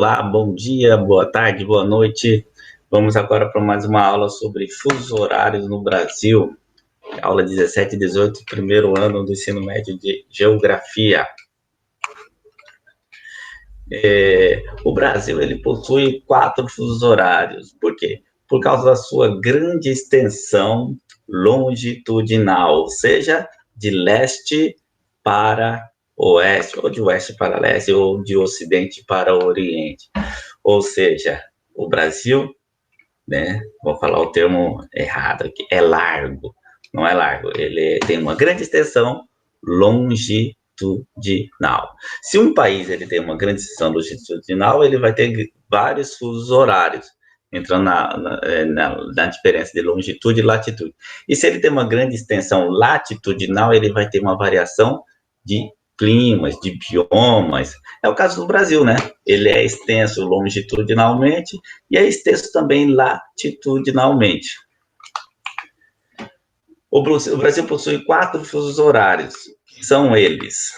Olá, bom dia, boa tarde, boa noite. Vamos agora para mais uma aula sobre fusos horários no Brasil. Aula 17 e 18, primeiro ano do ensino médio de Geografia. O Brasil ele possui 4 fusos horários. Por quê? Por causa da sua grande extensão longitudinal, seja de leste para oeste, ou de oeste para leste, ou de ocidente para oriente. Ou seja, o Brasil, né, vou falar o termo errado aqui, é largo, não é largo, ele tem uma grande extensão longitudinal. Se um país ele tem uma grande extensão longitudinal, ele vai ter vários fusos horários, entrando na diferença de longitude e latitude. E se ele tem uma grande extensão latitudinal, ele vai ter uma variação de climas, de biomas. É o caso do Brasil, né? Ele é extenso longitudinalmente e é extenso também latitudinalmente. O Brasil possui 4 fusos horários, que são eles: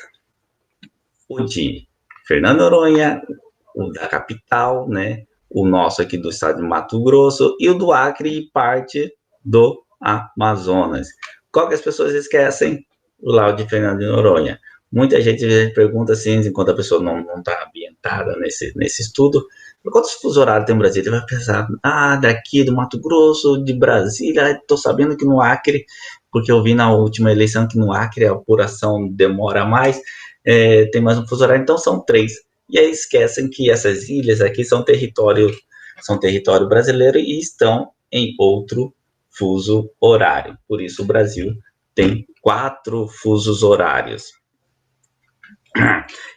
o de Fernando de Noronha, o da capital, né? O nosso aqui do estado de Mato Grosso e o do Acre e parte do Amazonas. Qual que as pessoas esquecem? O lá de Fernando de Noronha. Muita gente pergunta assim, enquanto a pessoa não está ambientada nesse estudo, quantos fusos horários tem no Brasil? Ele vai pensar, daqui do Mato Grosso, de Brasília, estou sabendo que no Acre, porque eu vi na última eleição que no Acre a apuração demora mais, tem mais um fuso horário, então são 3. E aí esquecem que essas ilhas aqui são território brasileiro e estão em outro fuso horário. Por isso o Brasil tem 4 fusos horários.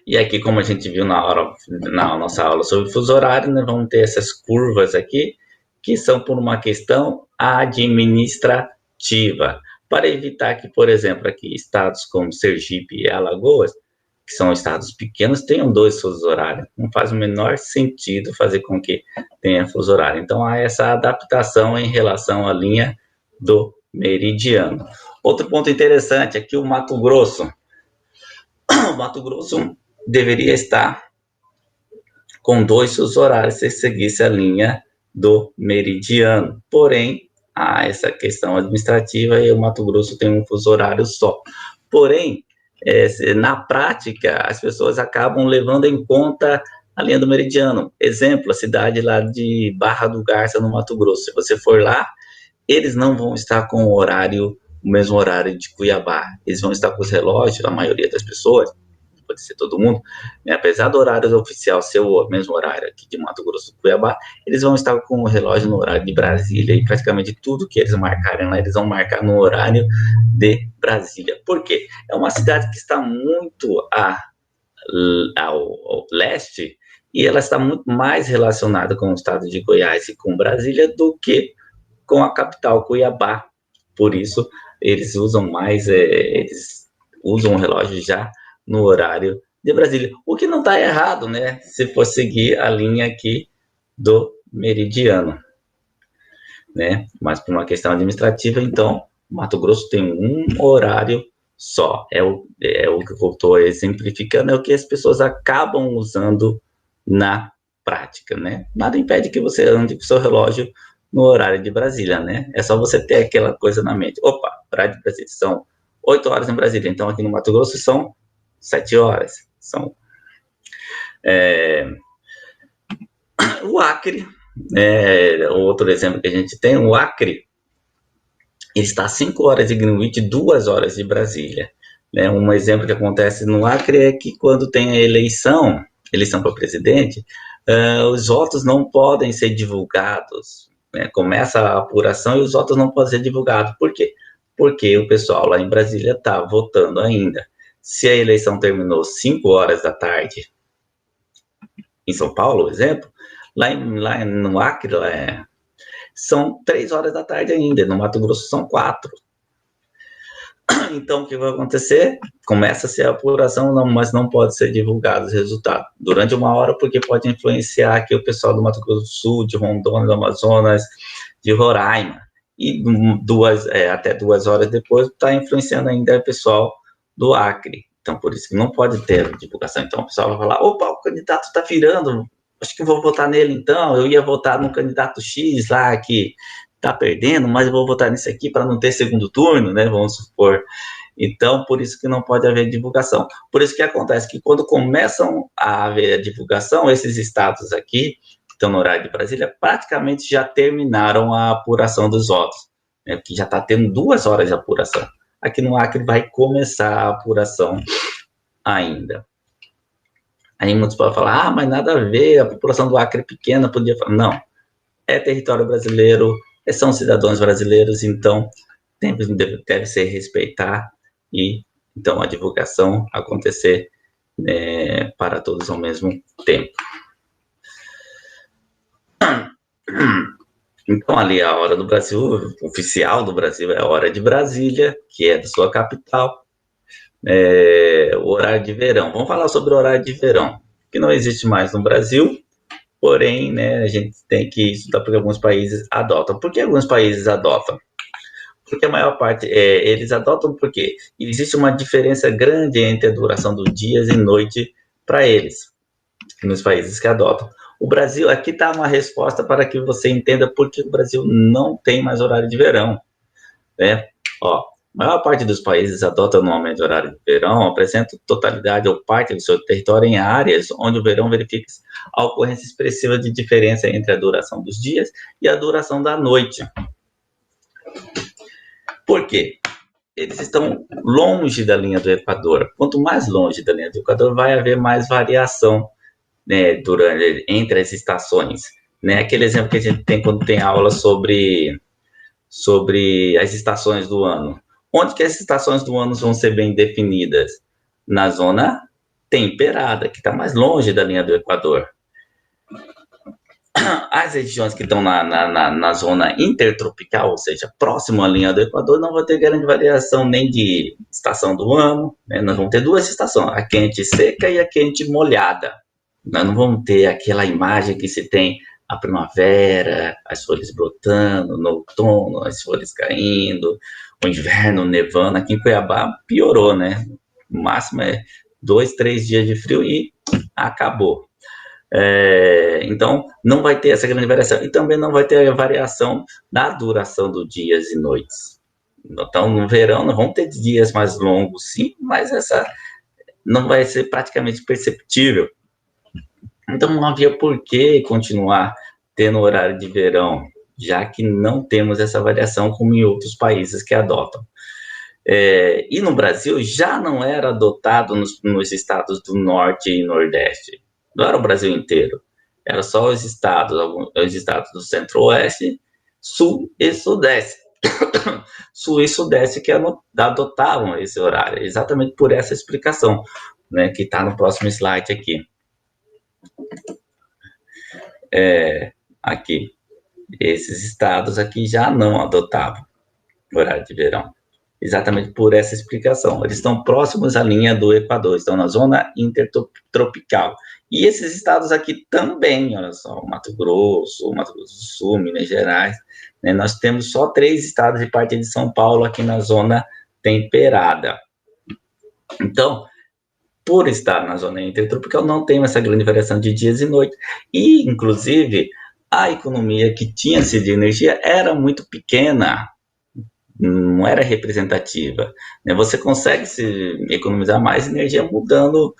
E aqui, como a gente viu na nossa aula sobre fuso horário, né, vamos ter essas curvas aqui, que são por uma questão administrativa, para evitar que, por exemplo, aqui estados como Sergipe e Alagoas, que são estados pequenos, tenham 2 fusos horários. Não faz o menor sentido fazer com que tenha fuso horário. Então, há essa adaptação em relação à linha do meridiano. Outro ponto interessante é que o Mato Grosso deveria estar com 2 fusos horários se seguisse a linha do meridiano. Porém, há essa questão administrativa e o Mato Grosso tem um fuso horário só. Porém, na prática, as pessoas acabam levando em conta a linha do meridiano. Exemplo, a cidade lá de Barra do Garça, no Mato Grosso. Se você for lá, eles não vão estar com o mesmo horário de Cuiabá. Eles vão estar com os relógios, a maioria das pessoas, pode ser todo mundo, né? Apesar do horário oficial ser o mesmo horário aqui de Mato Grosso do Cuiabá, eles vão estar com o relógio no horário de Brasília e praticamente tudo que eles marcarem lá, eles vão marcar no horário de Brasília. Por quê? É uma cidade que está muito ao leste e ela está muito mais relacionada com o estado de Goiás e com Brasília do que com a capital, Cuiabá. Por isso, eles usam eles usam o relógio já no horário de Brasília. O que não está errado, né? Se for seguir a linha aqui do meridiano, né? Mas por uma questão administrativa, então, Mato Grosso tem um horário só. É o que eu estou exemplificando, é o que as pessoas acabam usando na prática, né? Nada impede que você ande com o seu relógio no horário de Brasília, né? É só você ter aquela coisa na mente. Opa, horário de Brasília são 8 horas em Brasília, então aqui no Mato Grosso são 7 horas. O Acre, outro exemplo que a gente tem, o Acre, ele está a 5 horas de Greenwich, 2 horas de Brasília. Né? Um exemplo que acontece no Acre é que quando tem a eleição para presidente, os votos não podem ser divulgados. Né? Começa a apuração e os votos não podem ser divulgados. Por quê? Porque o pessoal lá em Brasília está votando ainda. Se a eleição terminou 5 horas da tarde, em São Paulo, exemplo, lá no Acre, são 3 horas da tarde ainda, no Mato Grosso são 4. Então, o que vai acontecer? Começa-se a apuração, mas não pode ser divulgado os resultados durante 1 hora, porque pode influenciar aqui o pessoal do Mato Grosso do Sul, de Rondônia, do Amazonas, de Roraima. E até 2 horas depois está influenciando ainda o pessoal do Acre. Então, por isso que não pode ter divulgação. Então, o pessoal vai falar, opa, o candidato está virando, acho que vou votar nele então, eu ia votar no candidato X lá que tá perdendo, mas eu vou votar nesse aqui para não ter segundo turno, né, vamos supor. Então, por isso que não pode haver divulgação. Por isso que acontece que quando começam a haver a divulgação, esses estados aqui, que estão no horário de Brasília, praticamente já terminaram a apuração dos votos, né, porque já está tendo 2 horas de apuração. Aqui no Acre vai começar a apuração ainda. Aí muitos podem falar, mas nada a ver, a população do Acre é pequena, podia falar. Não, é território brasileiro, são cidadãos brasileiros, então deve ser respeitar e então a divulgação acontecer para todos ao mesmo tempo. Então ali a hora do Brasil, oficial do Brasil é a hora de Brasília, que é da sua capital, o horário de verão. Vamos falar sobre o horário de verão, que não existe mais no Brasil, porém, né, a gente tem que estudar porque alguns países adotam. Por que alguns países adotam? Porque a maior parte, eles adotam porque existe uma diferença grande entre a duração dos dias e noite para eles, nos países que adotam. O Brasil, aqui está uma resposta para que você entenda por que o Brasil não tem mais horário de verão, né? Ó, a maior parte dos países adota anualmente o horário de verão, apresenta totalidade ou parte do seu território em áreas onde o verão verifica a ocorrência expressiva de diferença entre a duração dos dias e a duração da noite. Por quê? Eles estão longe da linha do Equador. Quanto mais longe da linha do Equador, vai haver mais variação, né, entre as estações. Né? Aquele exemplo que a gente tem quando tem aula sobre as estações do ano. Onde que as estações do ano vão ser bem definidas? Na zona temperada, que está mais longe da linha do Equador. As regiões que estão na zona intertropical, ou seja, próximo à linha do Equador, não vão ter grande variação nem de estação do ano, né? Nós vamos ter 2 estações, a quente seca e a quente molhada. Nós não vamos ter aquela imagem que se tem a primavera, as folhas brotando, no outono, as folhas caindo, o inverno nevando. Aqui em Cuiabá piorou, né? O máximo é 2, 3 dias de frio e acabou. Então, não vai ter essa grande variação. E também não vai ter a variação na duração dos dias e noites. Então, no verão, nós vamos ter dias mais longos, sim, mas essa não vai ser praticamente perceptível. Então, não havia por que continuar tendo horário de verão, já que não temos essa variação como em outros países que adotam. E no Brasil já não era adotado nos estados do Norte e Nordeste. Não era o Brasil inteiro. Era só os estados do Centro-Oeste, Sul e Sudeste. Sul e Sudeste que adotavam esse horário, exatamente por essa explicação, né, que está no próximo slide aqui. Aqui, esses estados aqui já não adotavam o horário de verão. Exatamente por essa explicação. Eles estão próximos à linha do Equador, estão na zona intertropical. E esses estados aqui também, olha só, Mato Grosso do Sul, Minas Gerais, né, nós temos só 3 estados e parte de São Paulo aqui na zona temperada. Então, por estar na zona intertropical, não tem essa grande variação de dias e noites. E, inclusive, a economia que tinha-se de energia era muito pequena, não era representativa. Você consegue se economizar mais energia mudando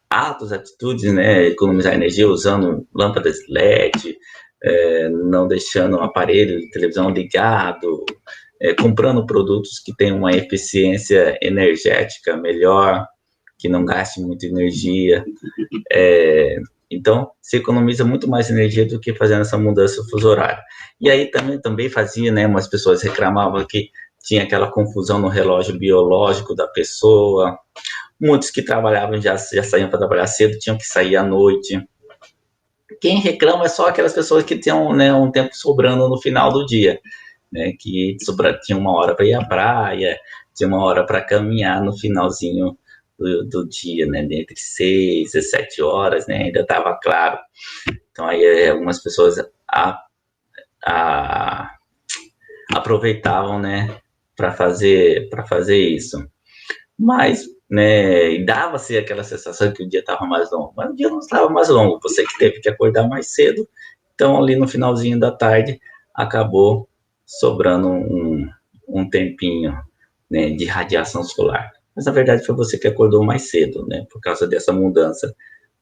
atos, atitudes, né? Economizar energia usando lâmpadas LED, não deixando o aparelho de televisão ligado, comprando produtos que tenham uma eficiência energética melhor, que não gaste muita energia. Então, se economiza muito mais energia do que fazendo essa mudança fuso horário. E aí também fazia, né, umas pessoas reclamavam que tinha aquela confusão no relógio biológico da pessoa. Muitos que trabalhavam já saíam para trabalhar cedo, tinham que sair à noite. Quem reclama é só aquelas pessoas que tinham, né, um tempo sobrando no final do dia, né, que tinha uma hora para ir à praia, tinha uma hora para caminhar no finalzinho do dia, né, entre 6 e 7 horas, né, ainda estava claro. Então aí algumas pessoas aproveitavam, né, para fazer isso. Mas né, e dava-se aquela sensação que o dia estava mais longo, mas o dia não estava mais longo, você que teve que acordar mais cedo, então ali no finalzinho da tarde acabou sobrando um tempinho, né, de radiação solar. Mas na verdade foi você que acordou mais cedo, né, por causa dessa mudança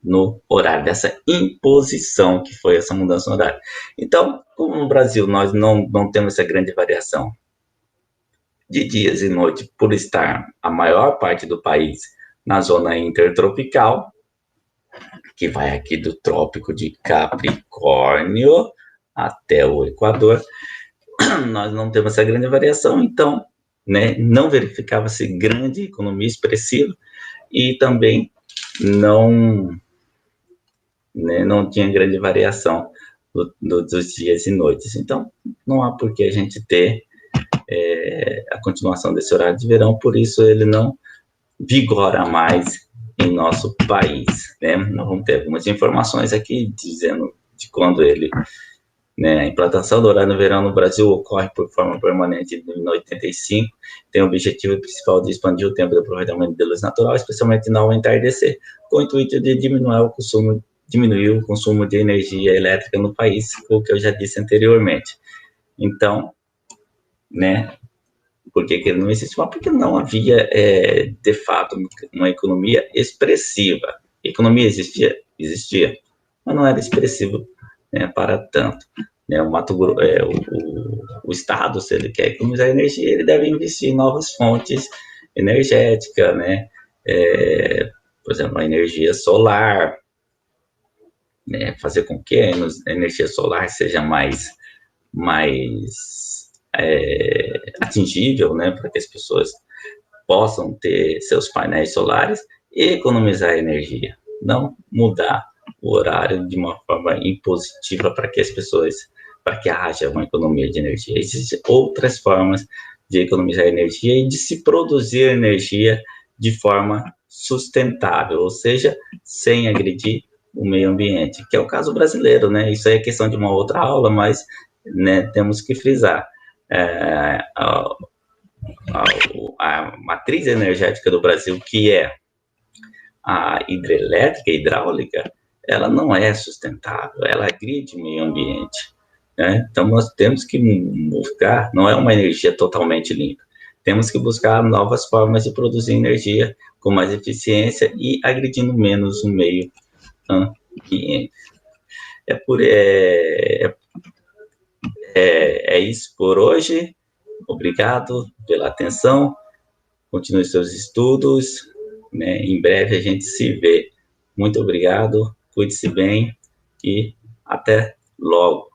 no horário, dessa imposição que foi essa mudança no horário. Então, como no Brasil nós não temos essa grande variação de dias e noites por estar a maior parte do país na zona intertropical, que vai aqui do Trópico de Capricórnio até o Equador, nós não temos essa grande variação, então, né, não verificava-se grande economia expressiva e também não, né, não tinha grande variação dos dias e noites. Então, não há por que a gente ter a continuação desse horário de verão, por isso ele não vigora mais em nosso país, né? Nós vamos ter algumas informações aqui dizendo de quando ele, né, a implantação do horário no verão no Brasil ocorre por forma permanente em 1985, tem o objetivo principal de expandir o tempo de aproveitamento de luz natural, especialmente ao entardecer, com o intuito de diminuir o consumo de energia elétrica no país, o que eu já disse anteriormente. Então, né, por que ele não existia? Porque não havia, de fato, uma economia expressiva. A economia existia? Existia, mas não era expressiva, né, para tanto. Né, o Estado, se ele quer economizar energia, ele deve investir em novas fontes energéticas, né? Por exemplo, a energia solar, né, fazer com que a energia solar seja mais atingível, né, para que as pessoas possam ter seus painéis solares e economizar energia, não mudar o horário de uma forma impositiva para que as pessoas, para que haja uma economia de energia. Existem outras formas de economizar energia e de se produzir energia de forma sustentável, ou seja, sem agredir o meio ambiente, que é o caso brasileiro, né? Isso aí é questão de uma outra aula, mas, né, temos que frisar. A, a matriz energética do Brasil, que é a hidrelétrica, hidráulica, ela não é sustentável, ela agride o meio ambiente. Né? Então, nós temos que buscar, não é uma energia totalmente limpa, temos que buscar novas formas de produzir energia com mais eficiência e agredindo menos o meio ambiente. É isso por hoje. Obrigado pela atenção. Continue seus estudos. Né? Em breve a gente se vê. Muito obrigado. Cuide-se bem e até logo.